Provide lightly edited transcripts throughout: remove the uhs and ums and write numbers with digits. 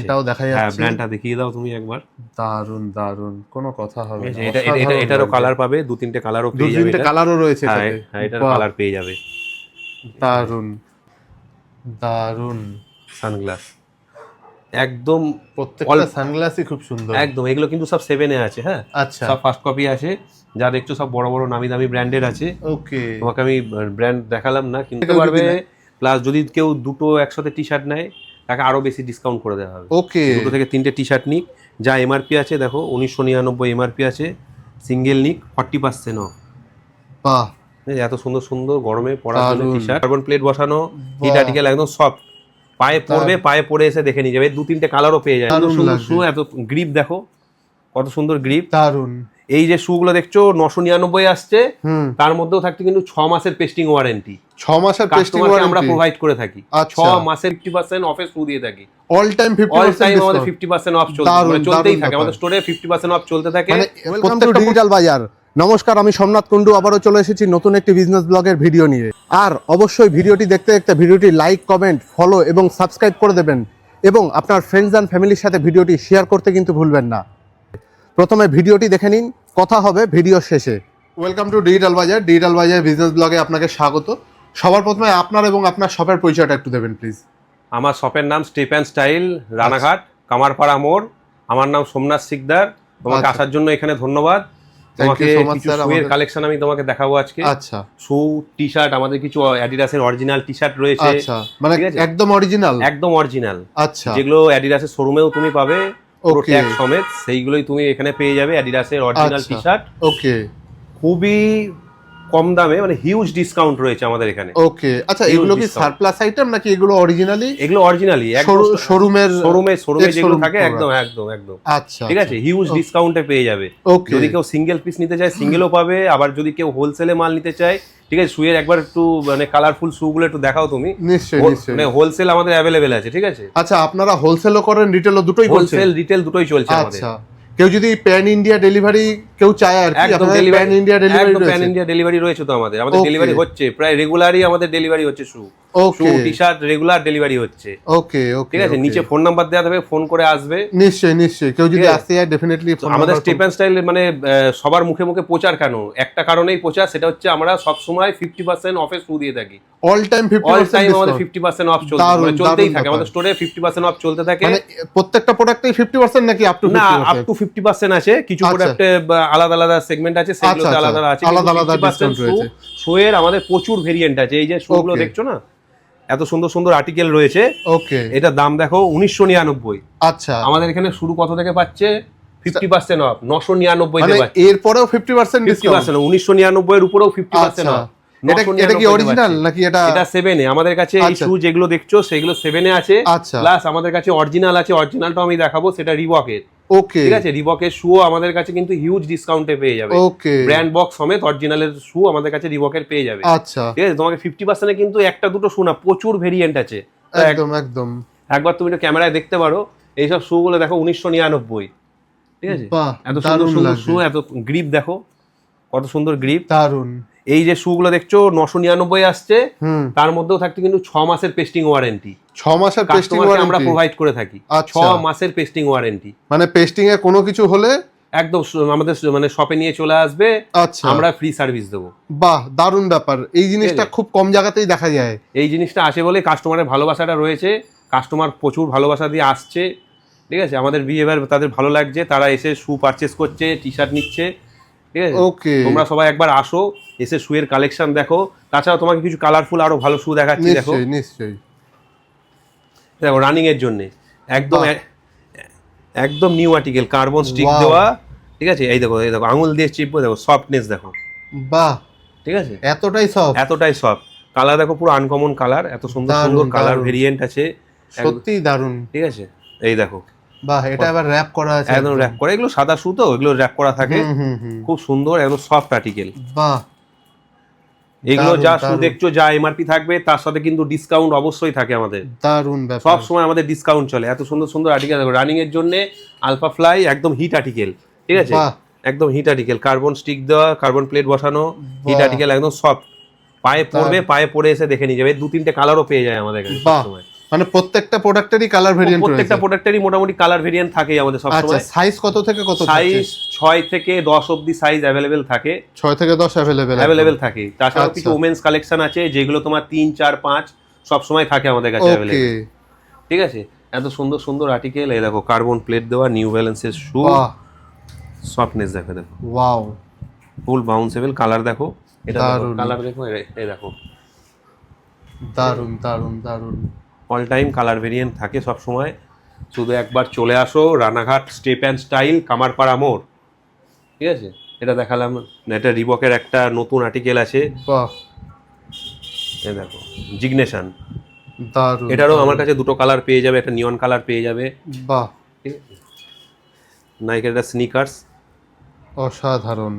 ব্র্যান্ডটাও দেখা যাচ্ছে। হ্যাঁ, ব্র্যান্ডটা দেখিয়ে দাও তুমি একবার। দারুন দারুন, কোনো কথা হবে না। এটারও কালার পাবে, দু তিনটে কালারও পেয়ে যাবে। দু তিনটে কালারও রয়েছে হ্যাঁ এটাতে। হ্যাঁ, এটার কালার পেয়ে যাবে। দারুন দারুন সানগ্লাস একদম, প্রত্যেকটা সানগ্লাসই খুব সুন্দর একদম। এগুলো কিন্তু সব 7 এ আছে। হ্যাঁ, আচ্ছা, সব ফার্স্ট কপি আছে। যা দেখছো সব বড় বড় নামি দামি ব্র্যান্ডের আছে। ওকে, তোমাকে আমি ব্র্যান্ড দেখালাম না, কিনতে পারবে। প্লাস যদি কেউ দুটো একসাথে টি শার্ট নেয় তাকে আরো বেশি ডিসকাউন্ট করে দেওয়া হবে। ওকে, দুটো থেকে তিনটে টি শার্ট নিক, যা এমআরপি আছে দেখো 1999 এমআরপি আছে, সিঙ্গেল নিক 40% অফ। বাহ, এত সুন্দর সুন্দর গরমে পরার জন্য টি শার্ট, কার্বন প্লেট বসানো, হিট আর্টিকেল, একদম সফট। পায়ে পড়বে, পায়ে পরে এসে দেখে নিয়ে যাবে। দু তিনটে কালারও পেয়ে যায়। সুন্দর শু, এত গ্রিপ দেখো কত সুন্দর গ্রিপ, দারুন। এই যে শুগুলো দেখছো 999 আসছে, তার মধ্যেও থাকছে কিন্তু 6 মাসের পেস্টিং ওয়ারেন্টি। 6 মাসের পেস্টিং ওয়ারেন্টি আমরা প্রোভাইড করে থাকি। 6 মাসের 50% অফের শু দিয়ে থাকি। অল টাইম 50% আমাদের 50% অফ চলতেই থাকে। আমাদের স্টোরে 50% অফ চলতে থাকে। ওয়েলকাম টু ডিজিটাল বাজার। নমস্কার, আমি সোমনাথ কুন্ডু আবারও চলে এসেছি নতুন একটি বিজনেস ব্লগের ভিডিও নিয়ে। আর অবশ্যই ভিডিওটি দেখতে দেখতে ভিডিওটি লাইক, কমেন্ট, ফলো এবং সাবস্ক্রাইব করে দেবেন, এবং আপনার ফ্রেন্ডস অ্যান্ড ফ্যামিলির সাথে ভিডিওটি শেয়ার করতে কিন্তু ভুলবেন না। প্রথমে ভিডিওটি দেখে নিন, কথা হবে ভিডিও শেষে। ওয়েলকাম টু ডিজিটাল বাজার। ডিজিটাল বাজার বিজনেস ব্লগে আপনাকে স্বাগত। সবার প্রথমে আপনার এবং আপনার শপের পরিচয়টা একটু দেবেন প্লিজ। আমার শপের নাম step and style, Ranaghat Kamarpara মোড়। আমার নাম সোমনাথ শিকদার। তোমাকে আসার জন্য এখানে ধন্যবাদ। তোমাকে কিছু শুয়ের কালেকশন আমি তোমাকে দেখাবো আজকে। আচ্ছা, শু, টি শার্ট, আমাদের কিছু অ্যাডিডাসের অরিজিনাল টি শার্ট রয়েছে। আচ্ছা, মানে একদম অরিজিনাল? একদম অরিজিনাল। আচ্ছা, যেগুলো অ্যাডিডাসের শোরুমেও তুমি পাবে পুরো ট্যাগ সমেত, সেইগুলোই তুমি এখানে পেয়ে যাবে। অ্যাডিডাসের অরিজিনাল টি শার্ট, ওকে, খুবই কম দামে, মানে হিউজ ডিসকাউন্ট রয়েছে আমাদের এখানে। ওকে, আচ্ছা, এগুলো কি সারপ্লাস আইটেম নাকি এগুলো অরিজিনালি? এগুলো অরিজিনালি, শোরুমে যেগুলো থাকে, একদম একদম একদম। আচ্ছা, ঠিক আছে, হিউজ ডিসকাউন্টে পেয়ে যাবে। যদি কেউ সিঙ্গেল পিস নিতে চায় সিঙ্গেলও পাবে, আবার যদি কেউ হোলসেলে মাল নিতে চায়, ঠিক আছে। শুয়ের একবার একটু মানে কালারফুল শু গুলো একটু দেখাও তুমি। নিশ্চয়ই নিশ্চয়ই, মানে হোলসেল আমাদের অ্যাভেলেবেল আছে। ঠিক আছে, আচ্ছা, আপনারা হোলসেলও করেন, রিটেলও দুটোই? হোলসেল রিটেল দুটোই চলছে আমাদের। আচ্ছা, কেউ যদি প্যান ইন্ডিয়া ডেলিভারি কেউ চায় আর কি, একদম প্যান ইন্ডিয়া ডেলিভারি রয়েছে? প্যান ইন্ডিয়া ডেলিভারি রয়েছে তো আমাদের ডেলিভারি হচ্ছে, প্রায় রেগুলারই আমাদের ডেলিভারি হচ্ছে। শু, টি শার্ট রেগুলার ডেলিভারি হচ্ছে। ওকে ওকে, ঠিক আছে, নিচে ফোন নাম্বার দেওয়া থাকবে, ফোন করে আসবে। নিশ্চয়ই নিশ্চয়ই, কেউ যদি আসতে চায় ডেফিনেটলি। আমাদের স্টেপ অ্যান্ড স্টাইল মানে সবার মুখে মুখে প্রচার কেন, একটা কারণেই প্রচার, সেটা হচ্ছে আমরা সব সময় 50% অফে শু দিয়ে থাকি। অল টাইম 50% আমাদের 50% অফ চলতেই থাকে। আমাদের স্টোরে 50% অফ চলতে থাকে। মানে প্রত্যেকটা প্রোডাক্টেই 50% নাকি আপ টু 50%? না, আপ টু 50% আছে। কিছু প্রোডাক্টে আলাদা আলাদা সেগমেন্ট আছে, সেগুলোতে আলাদা আছে, আলাদা আলাদা ডিসকাউন্ট রয়েছে। শুয়ের আমাদের প্রচুর ভেরিয়েন্ট আছে। এই যে শুগুলো দেখছো না, এত সুন্দর সুন্দর আর্টিকেল রয়েছে। ওকে, এটা দাম দেখো 1999। আচ্ছা, আমাদের এখানে শুরু কত থেকে পাচ্ছে? 50% অফ, 999 তে পাচ্ছে। এরপরেও 50% ডিসকাউন্ট? 1999 এর উপরেও 50% অফ। এটা কি অরিজিনাল নাকি এটা? এটা 7 এ। আমাদের কাছে এই শু যেগুলো দেখছো সেগুলো 7 এ আছে। প্লাস আমাদের কাছে অরিজিনাল আছে, অরিজিনালটাও আমি দেখাবো, সেটা রিবকের। ওকে, ঠিক আছে, রিবকের শু আমাদের কাছে কিন্তু হিউজ ডিসকাউন্টে পেয়ে যাবে। ওকে, ব্র্যান্ড বক্স সমেত অরিজিনালের শু আমাদের কাছে রিবকের পেয়ে যাবে। আচ্ছা, ঠিক আছে, তোমাকে 50% এ কিন্তু একটা দুটো শু না, প্রচুর ভেরিয়েন্ট আছে। একদম একদম, একবার তুমি এটা ক্যামেরায় দেখতে পারো। এইসব শু গুলো দেখো 1999। ঠিক আছে, এত সুন্দর সুন্দর শু, এত গ্রিপ দেখো কত সুন্দর গ্রিপ, দারুন। এই যে শুগুলো দেখছো 999 আসছে, তার মধ্যেও থাকছে কিন্তু 6 মাসের পেস্টিং ওয়ারেন্টি। 6 মাসের পেস্টিং ওয়ারেন্টি আমরা প্রোভাইড করে থাকি। 6 মাসের পেস্টিং ওয়ারেন্টি, মানে পেস্টিং এ কোনো কিছু হলে একদম আমাদের মানে শপে নিয়ে চলে আসবে। আচ্ছা, আমরা ফ্রি সার্ভিস দেবো। বাহ, দারুণ ব্যাপার। এই জিনিসটা খুব কম জায়গাতেই দেখা যায়। এই জিনিসটা আসে বলে কাস্টমারের ভালোবাসাটা রয়েছে। কাস্টমার প্রচুর ভালোবাসা দিয়ে আসছে। ঠিক আছে, আমাদের বিহেভিয়ার তাদের ভালো লাগছে, তারা এসে শু পারচেস করছে, টি শার্ট নিচ্ছে। ঠিক আছে, ওকে, তোমরা সবাই একবার আসো, এসে শুয়ের কালেকশন দেখো। তাছাড়া তোমাকে কিছু কালারফুল আরো ভালো শু দেখাচ্ছি। দেখো নিশ্চয়ই, দেখো রানিং এর জন্য একদম একদম নিউ আর্টিকেল, কার্বন স্টিক দেওয়া। ঠিক আছে, এই দেখো আঙুল দিয়ে চিপবো, দেখো সফটনেস দেখো। বাহ, ঠিক আছে, এতটাই সফট। কালার দেখো, পুরো আনকমন কালার, এত সুন্দর সুন্দর কালার ভেরিয়েন্ট আছে, সত্যি দারুণ। ঠিক আছে, এই দেখো, বাহ, এটা আবার র‍্যাপ করা আছে, একদম র‍্যাপ করা। এগুলো সাদা শু তো, এগুলো র‍্যাপ করা থাকে, খুব সুন্দর, একদম সফট আর্টিকেল। বাহ, এগুলো যা শু দেখছো, যা এমআরপি থাকবে তার সাথে কিন্তু ডিসকাউন্ট অবশ্যই থাকে আমাদের। দারুণ ব্যাপার, সব সময় আমাদের ডিসকাউন্ট চলে। এত সুন্দর সুন্দর আর্টিকেল দেখো, রানিং এর জন্য আলফা ফ্লাই, একদম হিট আর্টিকেল। ঠিক আছে, একদম হিট আর্টিকেল, কার্বন স্টিক দেওয়া, কার্বন প্লেট বসানো, হিট আর্টিকেল, একদম সফট। পায়ে পড়বে, পায়ে পরে এসে দেখে নিয়ে যাবে। দু তিনটে কালারও পেয়ে যায় আমাদের কাছে সবসময়। মানে প্রত্যেকটা প্রোডাক্টেরই কালার ভেরিয়েন্ট রয়েছে। প্রত্যেকটা প্রোডাক্টেরই মোটামুটি কালার ভেরিয়েন্ট থাকেই আমাদের সব আচ্ছা, সময়। সাইজ কত থেকে কত? সাইজ 6 থেকে 10 অবধি সাইজ अवेलेबल থাকে। 6 থেকে 10 अवेलेबल থাকে। তাছাড়া আচ্ছা। কিছু ওমেন্স কালেকশন আছে যেগুলো তোমার 3 4 5 সব সময় থাকে আমাদের কাছে ওকে। अवेलेबल। ঠিক আছে, এত সুন্দর সুন্দর আর্টিকেল। এই দেখো কার্বন প্লেট দেওয়া নিউ ব্যালেন্সের শু, বাহ, সফটনেস দেখো, দেখো ওয়াও, ফুল বাউন্সেবল। কালার দেখো, এটা দেখো দারুণ। কালার দেখো, এই দেখো দারুণ দারুণ দারুণ। অল টাইম কালার ভেরিয়েন্ট থাকে সব সময়। শুধু একবার চলে আসো Ranaghat step and style, Kamarpara মোড়। ঠিক আছে, এটা দেখালাম। এটা রিবকের একটা নতুন আর্টিকেল আছে, বাহ, এই দেখো জিগনেশন। দারুণ। এটারও আমার কাছে দুটো কালার পেয়ে যাবে, একটা নিয়ন কালার পেয়ে যাবে। বাহ, ঠিক আছে, নাইকের একটা স্নিকার্স। অসাধারণ।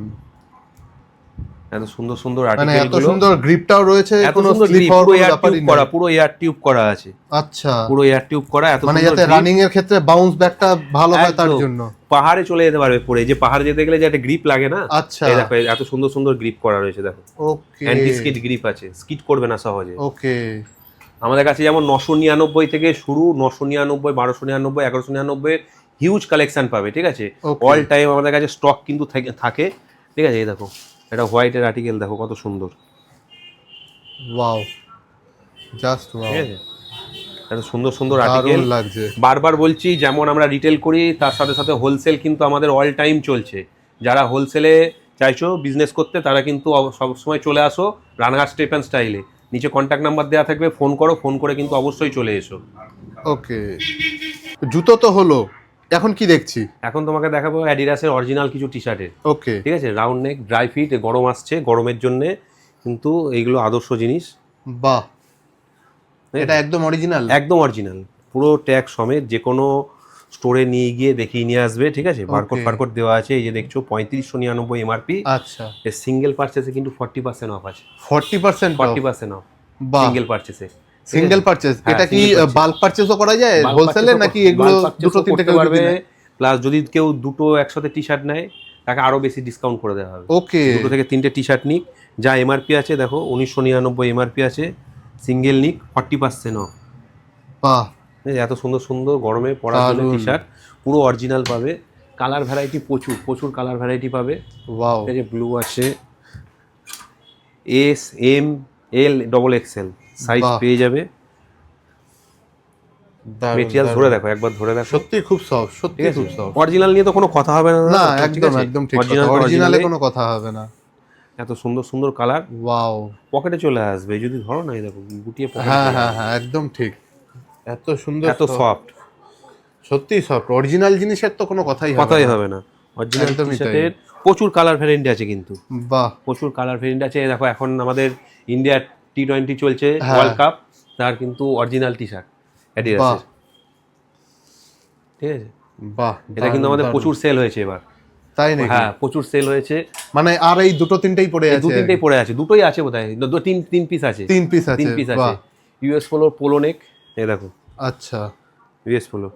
এত সুন্দর সুন্দর মানে আর্টিকেল এত গুলো, সুন্দর গ্রিপটাও রয়েছে, এত কোনো সুন্দর স্লিপ grip, হওয়ার পুরো কোনো এয়ার ব্যাপারই টিউব নেই। করা, পুরো এয়ার টিউব করা আছে, আচ্ছা, পুরো এয়ার টিউব করা। এত মানে সুন্দর যাতে grip। রানিং এর ক্ষেত্রে বাউন্স ব্যাকটা ভালো হয় তার একদম। জন্য। পাহাড়ে চলে যেতে পারবে পরে, যে পাহাড়ে যেতে গেলে যে একটা গ্রিপ লাগে না, আচ্ছা, এই দেখো এত সুন্দর সুন্দর গ্রিপ করা রয়েছে। দেখো ওকে অ্যান্টি স্কিড গ্রিপ আছে, স্কিড করবে না সহজে। ওকে। আমাদের কাছে যেমন 999 থেকে শুরু, 999, 1299, 1199 হিউজ কালেকশন পাবে। ঠিক আছে, Okay. অল টাইম আমাদের কাছে স্টক কিন্তু থাকে। ঠিক আছে, এই দেখো এটা হোয়াইটের আর্টিকেল, দেখো কত সুন্দর। ওয়াও, জাস্ট ওয়াও, ঠিক আছে, এত সুন্দর সুন্দর দারুণ আর্টিকেল লাগছে। বারবার বলছি, যেমন আমরা রিটেল করি তার সাথে সাথে হোলসেল কিন্তু আমাদের অল টাইম চলছে। যারা হোলসেলে চাইছো বিজনেস করতে তারা কিন্তু সবসময় চলে আসো রানাঘাট স্টেপ অ্যান্ড স্টাইলে। নিচে কন্ট্যাক্ট নাম্বার দেওয়া থাকবে, ফোন করো, ফোন করে কিন্তু অবশ্যই চলে এসো। ওকে, জুতো তো হলো, এখন কি দেখছি? এখন তোমাকে দেখাবো অ্যাডিডাসের অরিজিনাল কিছু টি শার্টের। ওকে, ঠিক আছে, রাউন্ড নেক, ড্রাই ফিট, গরম আসছে, গরমের জন্য কিন্তু এইগুলো আদর্শ জিনিস। বাহ, এটা একদম অরিজিনাল? একদম অরিজিনাল, পুরো ট্যাগ সমেত। যে কোনো স্টোরে নিয়ে গিয়ে দেখিয়ে নিয়ে আসবে। ঠিক আছে, বারকোড ফারকোড দেওয়া আছে। এই যে দেখছো 3599 এমআরপি। আচ্ছা, এর সিঙ্গেল পারচেসে কিন্তু 40% অফ আছে। 40% 40% অফ বাহ, সিঙ্গেল পারচেসে। Single purchase. হ্যাঁ, এটা কি single purchase। বাল্ক পারচেজও করা যায় হোলসেলে, নাকি এগুলো দুটো তিনটে করতে পারবে? প্লাস যদি কেউ দুটো একসাথে টি শার্ট নেয় তাকে আরো বেশি ডিসকাউন্ট করে দেওয়া হবে। ওকে, দুটো থেকে তিনটে টি শার্ট নিক, যা এমআরপি আছে দেখো 1999 এমআরপি আছে, সিঙ্গেল নিক 40% অফ। বাহ, এত সুন্দর সুন্দর গরমে পরার জন্য দারুণ। টি শার্ট, পুরো অরিজিনাল পাবে। কালার ভ্যারাইটি প্রচুর প্রচুর কালার ভ্যারাইটি পাবে। ওয়াও, এই যে ব্লু আছে, এস, এম, এল, ডবল এক্সেল সাইজ বাহ, পেয়ে যাবে। দারুণ, মেটেরিয়াল দারুণ। ধরে দেখো, একবার ধরে দেখো। সত্যি খুব সফট, সত্যি ঠিক আছে, খুব সফট। অরিজিনাল নিয়ে তো কোনো কথা হবে না। না, ঠিক একদম আছে? একদম ঠিক কথা, Original তো অরিজিনালে original-ই। কোনো কথা হবে না। এত সুন্দর সুন্দর কালার ওয়াও, পকেটে চলে আসবে যদি ধরো না, এই দেখো গুটিয়ে পকেটে। হ্যাঁ হ্যাঁ হ্যাঁ, একদম ঠিক। এত সুন্দর, এত সফট, সত্যি সফট। অরিজিনাল জিনিসের তো কোনো কথাই কথাই না। হবে না। অরিজিনাল একদমই টি শার্টের প্রচুর কালার ভ্যারিয়েন্ট আছে কিন্তু, বাহ, প্রচুর কালার ভেরিয়েন্ট আছে। এই দেখো এখন আমাদের ইন্ডিয়া T20 চলছে, হ্যাঁ। ওয়ার্ল্ড কাপ, তার কিন্তু অরিজিনাল টি শার্ট বাহ, অ্যাডিডাসের। ঠিক আছে, বাহ, এটা কিন্তু দারুণ, আমাদের দারুণ। প্রচুর সেল হয়েছে এবার। তাই নাকি? হ্যাঁ, প্রচুর সেল হয়েছে। মানে আর এই দুটো তিনটেই পড়ে এই আছে? দু তিনটেই পড়ে আছে, দুটোই আছে বোধহয়, তিন পিস আছে। 3 পিস আছে? তিন পিস আছে। বাহ, ইউএস পোলোর পোলো নেক, এই দেখো আচ্ছা, ইউএস পোলো।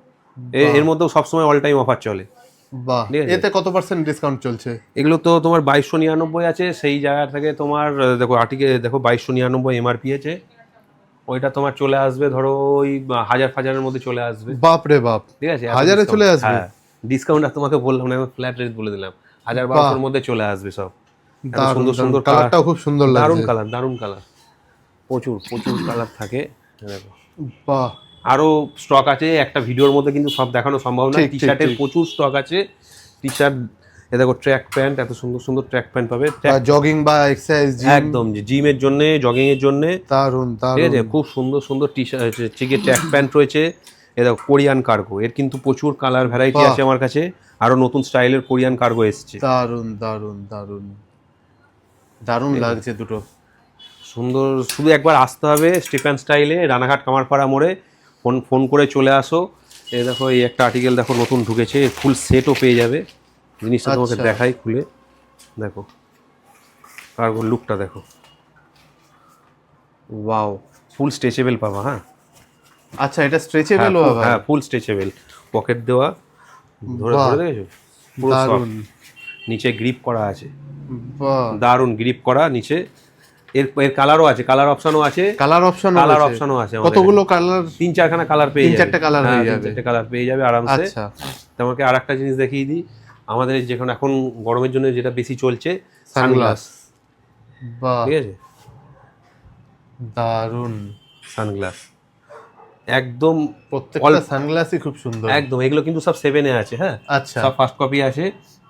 এর মধ্যেও সবসময় অল টাইম অফার চলে। বাহ। ঠিক আছে। এতে কত % ডিসকাউন্ট চলছে? এগুলো তো তোমার 2299 আছে, সেই জায়গা থেকে তোমার দেখো আর্টিকেল দেখো 2299 এমআরপি আছে। ওইটা তোমার চলে আসবে ধরো ওই 1000 মধ্যে চলে আসবে। বাপ রে বাপ, ঠিক আছে, এত 1000-এ discount। চলে আসবে? হ্যাঁ, ডিসকাউন্ট আর তোমাকে বললাম না, ফ্ল্যাট রেট বলে দিলাম, 1000-1200 মধ্যে চলে আসবে সব। এত দারুণ, সুন্দর সুন্দর দারুণ। কালারটাও খুব সুন্দর দারুণ লাগছে। কালার, দারুণ কালার, প্রচুর প্রচুর কালার থাকে। দেখো বাহ, আরো স্টক আছে, একটা ভিডিওর মধ্যে কিন্তু সব দেখানো সম্ভব না। ঠিক, টি ঠিক, শার্টের ঠিক। প্রচুর স্টক আছে। টি শার্ট, এ দেখো ট্র্যাক প্যান্ট, এত সুন্দর সুন্দর ট্র্যাক প্যান্ট পাবে। জগিং বা এক্সারসাইজ, জিম। একদম জিমের জন্য, জগিং এর জন্য। দারুণ ঠিক দারুণ। আছে, খুব সুন্দর সুন্দর টি শার্ট, চিকে ট্র্যাক প্যান্ট রয়েছে। এ দেখো কোরিয়ান কার্গো, এর কিন্তু প্রচুর কালার ভ্যারাইটি বাহ। আছে আমার কাছে। আরো নতুন স্টাইলের কোরিয়ান কার্গো এসেছে। দারুণ দারুণ দারুণ, দারুণ লাগছে দুটো। সুন্দর, শুধু একবার আসতে হবে স্টেপ অ্যান্ড স্টাইলে, রানাঘাট কামারপাড়া মোড়ে। ফোন করে চলে আসো। এই দেখো এই একটা আর্টিকেল দেখো নতুন ঢুকেছে, ফুল সেটও পেয়ে যাবে। জিনিসটা তোমাকে আচ্ছা। দেখাই খুলে, দেখো কার্গোর লুকটা দেখো। ওয়াও, ফুল স্ট্রেচেবল পাবা। হ্যাঁ, আচ্ছা, এটা স্ট্রেচেবল ও আবার? হ্যাঁ, ফুল স্ট্রেচেবল, পকেট দেওয়া, ধরে বাহ। ধরে দেখেছো, পুরো দারুণ, soft। নিচে গ্রিপ করা আছে, বাহ, দারুণ গ্রিপ করা নিচে। এর এর কালারও আছে, কালার অপশনও আছে, কালার অপশন আছে কতগুলো কালার? 3-4খানা কালার পেয়ে যাবে, 3-4টা কালার হয়ে যাবে, 3-4টে কালার পেয়ে যাবে আরামসে। আচ্ছা, তোমাকে আরেকটা জিনিস দেখিয়ে দিই, আমাদের যেখানে এখন গরমের জন্য যেটা বেশি চলছে, সানগ্লাস। বাহ, ঠিক আছে, দারুন সানগ্লাস একদম প্রত্যেকটা সানগ্লাসই খুব সুন্দর একদম। এগুলো কিন্তু সব 7-এ আছে, হ্যাঁ আচ্ছা, সব ফার্স্ট কপি আছে,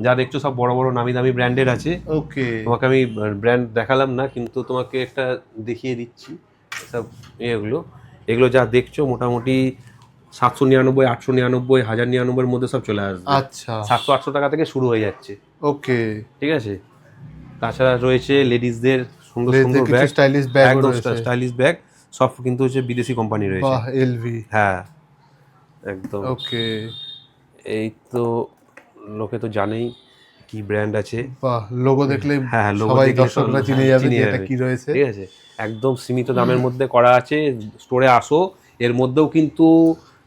যা দেখছো সব বড় বড় নামি দামি ব্র্যান্ডের আছে। ওকে, তোমাকে আমি ব্র্যান্ড দেখালাম না, কিন্তু তোমাকে একটা দেখিয়ে দিচ্ছি সব এগুলো যা দেখছো মোটামুটি 799, 899, 1099 মধ্যে সব চলে আসবে। আচ্ছা, 700-800 টাকা থেকে শুরু হয়ে যাচ্ছে, ওকে। ঠিক আছে। তাছাড়া রয়েছে লেডিসদের সুন্দর সুন্দর ব্যাগ, স্টাইলিশ ব্যাগ, একদম স্টাইলিশ ব্যাগ, সব কিন্তু হচ্ছে বিদেশি কোম্পানি রয়েছে। বাহ, এলভি, হ্যাঁ একদম। ওকে, এই তো লোকে তো জানেই কি ব্র্যান্ড আছে, বাহ, লোগো দেখলে হ্যাঁ সবাই দর্শকরা চিনে যাবে যে এটা কি রয়েছে, ঠিক আছে। একদম সীমিত দামের মধ্যে করা আছে, স্টোরে আসো, এর মধ্যেও কিন্তু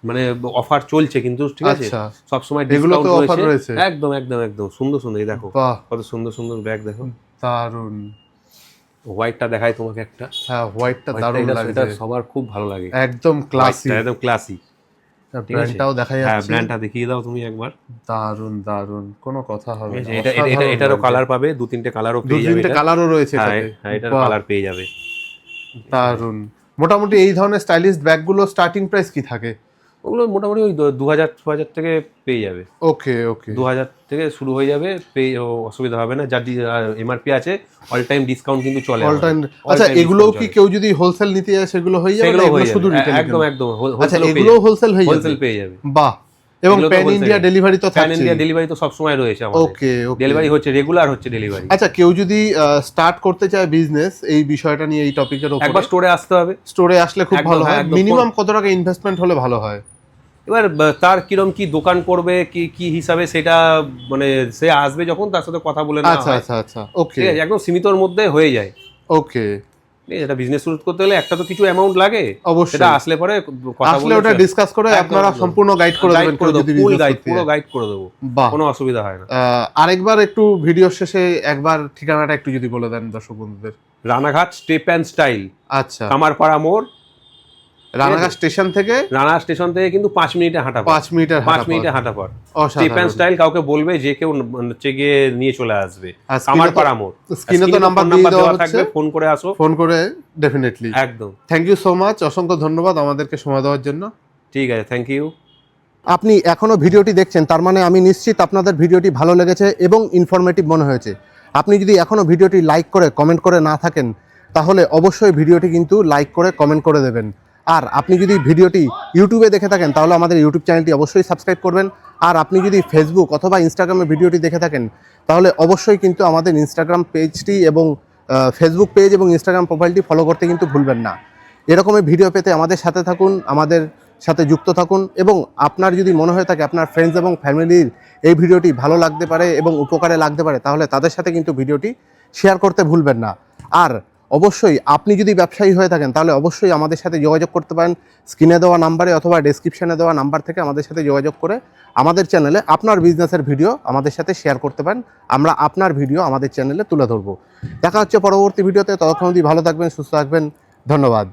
মানে অফার চলছে কিন্তু, ঠিক আছে, আচ্ছা, সব সময় এগুলো তো ডিসকাউন্ট অফার রয়েছে, রয়েছে, একদম একদম একদম সুন্দর সুন্দর। এই দেখো বাহ, কত সুন্দর সুন্দর ব্যাগ, দেখো দারুন। হোয়াইটটা দেখাই তোমাকে একটা, হ্যাঁ, হোয়াইটটা দারুন এটা লাগছে, সবার খুব ভালো লাগে, একদম ক্লাসি, একদম ক্লাসি। ব্র্যান্ডটাও দেখা হ্যাঁ যাচ্ছে, ব্র্যান্ডটা দেখিয়ে দাও তুমি একবার। দারুন দারুন, কোনো কথা হবে না, এটা এটা এটারও কালার পাবে, 2-3টে কালারও পেয়ে যাবে, 2-3টে কালারও রয়েছে হ্যাঁ এটাতে, হ্যাঁ এটার বাহ, কালার পেয়ে যাবে। দারুন। মোটামুটি এই ধরনের স্টাইলিশ ব্যাগগুলো স্টার্টিং প্রাইস কি থাকে? ওগুলো মোটামুটি ওই 2000 থেকে পেয়ে যাবে, ওকে, ওকে, 2000 থেকে শুরু হয়ে যাবে, অসুবিধা হবে না। যার এমআরপি আছে, অল টাইম ডিসকাউন্ট কিন্তু চলে অল টাইম। all আচ্ছা, time এগুলো discount কি চলে। কেউ যদি হোলসেল নিতে যায় সেগুলো হয়ে যাবে, সেগুলো না এগুলো হয়ে শুধু যাবে, রিটেল? একদম একদম আচ্ছা, wholesale এগুলো হোলসেল হয়ে যাবে, হোলসেল পেয়ে যাবে। বাহ। এবং এগুলো তো প্যান wholesale। ইন্ডিয়া ডেলিভারি তো প্যান থাকছে? ইন্ডিয়া ডেলিভারি তো সবসময় রয়েছে আমাদের, ওকে, ওকে, ডেলিভারি হচ্ছে, রেগুলার হচ্ছে ডেলিভারি। আচ্ছা, কেউ যদি স্টার্ট করতে চায় বিজনেস, এই বিষয়টা নিয়ে, এই টপিকের উপর একবার স্টোরে আসতে হবে, স্টোরে আসলে খুব একদম, ভালো হয়। হ্যাঁ, একদম। মিনিমাম কত টাকা ইনভেস্টমেন্ট হলে ভালো হয়? এবার তার কিরম কি দোকান করবে, কি কি হিসাবে, সেটা মানে সে আসবে যখন, তার সাথে কথা বলে নেওয়া আচ্ছা, হয়, আচ্ছা, আচ্ছা, ওকে, ঠিক আছে, একদম সীমিতর মধ্যে হয়ে যায়। ওকে, এটা বিজনেস শুরু করতে গেলে একটা তো কিছু অ্যামাউন্ট লাগে, অবশ্যই। সেটা আসলে পরে কথা আসলে বলে ওটা ডিসকাস করে একদম, আপনারা একদম। সম্পূর্ণ গাইড করে দেবেন, কেউ যদি ফুল বিজনেস গাইড, করতে পুরো চায়। গাইড করে দেবো, বাহ। কোনো অসুবিধা হয় না। আরেকবার একটু ভিডিও শেষে একবার ঠিকানাটা একটু যদি বলে দেন দর্শক বন্ধুদের। রানাঘাট স্টেপ অ্যান্ড স্টাইল, আচ্ছা, কামারপাড়া মোড়, রানাঘাট স্টেশন থেকে রানা স্টেশন থেকে কিন্তু 5 মিনিটে হাঁটা পথ, 5 মিনিটের 5 মিনিটে হাঁটা পথ। স্টেপ অসাধারণ। অ্যান্ড স্টাইল কাউকে বলবে, যে কেউ হচ্ছে গিয়ে নিয়ে চলে আসবে, আর কামারপাড়া মোড়। স্ক্রিনে তো নাম্বার দেওয়া হচ্ছে, ফোন করে আসো, ফোন করে ডেফিনেটলি। একদম। থ্যাংক ইউ সো মাচ, অসংখ্য ধন্যবাদ আমাদেরকে সময় দেওয়ার জন্য। ঠিক আছে, থ্যাংক ইউ। আপনি এখনো ভিডিওটি দেখছেন, তার মানে আমি নিশ্চিত আপনাদের ভিডিওটি ভালো লেগেছে এবং ইনফরমেটিভ মনে হয়েছে। আপনি যদি এখনো ভিডিওটি লাইক করে কমেন্ট করে না থাকেন, তাহলে অবশ্যই ভিডিওটি কিন্তু লাইক করে কমেন্ট করে দেবেন। আর আপনি যদি ভিডিওটি ইউটিউবে দেখে থাকেন, তাহলে আমাদের ইউটিউব চ্যানেলটি অবশ্যই সাবস্ক্রাইব করবেন। আর আপনি যদি ফেসবুক অথবা ইনস্টাগ্রামে ভিডিওটি দেখে থাকেন, তাহলে অবশ্যই কিন্তু আমাদের ইনস্টাগ্রাম পেজটি এবং ফেসবুক পেজ এবং ইনস্টাগ্রাম প্রোফাইলটি ফলো করতে কিন্তু ভুলবেন না। এরকমের ভিডিও পেতে আমাদের সাথে থাকুন, আমাদের সাথে যুক্ত থাকুন, এবং আপনার যদি মনে হয়ে থাকে আপনার ফ্রেন্ডস এবং ফ্যামিলির এই ভিডিওটি ভালো লাগতে পারে এবং উপকারে লাগতে পারে, তাহলে তাদের সাথে কিন্তু ভিডিওটি শেয়ার করতে ভুলবেন না। আর অবশ্যই আপনি যদি ব্যবসায়ী হয়ে থাকেন, তাহলে অবশ্যই আমাদের সাথে যোগাযোগ করতে পারেন স্ক্রিনে দেওয়া নাম্বারে অথবা ডেসক্রিপশনে দেওয়া নাম্বার থেকে আমাদের সাথে যোগাযোগ করে আমাদের চ্যানেলে আপনার বিজনেসের ভিডিও আমাদের সাথে শেয়ার করতে পারেন। আমরা আপনার ভিডিও আমাদের চ্যানেলে তুলে ধরবো। দেখা হচ্ছে পরবর্তী ভিডিওতে, ততক্ষণ অবধি ভালো থাকবেন, সুস্থ থাকবেন, ধন্যবাদ।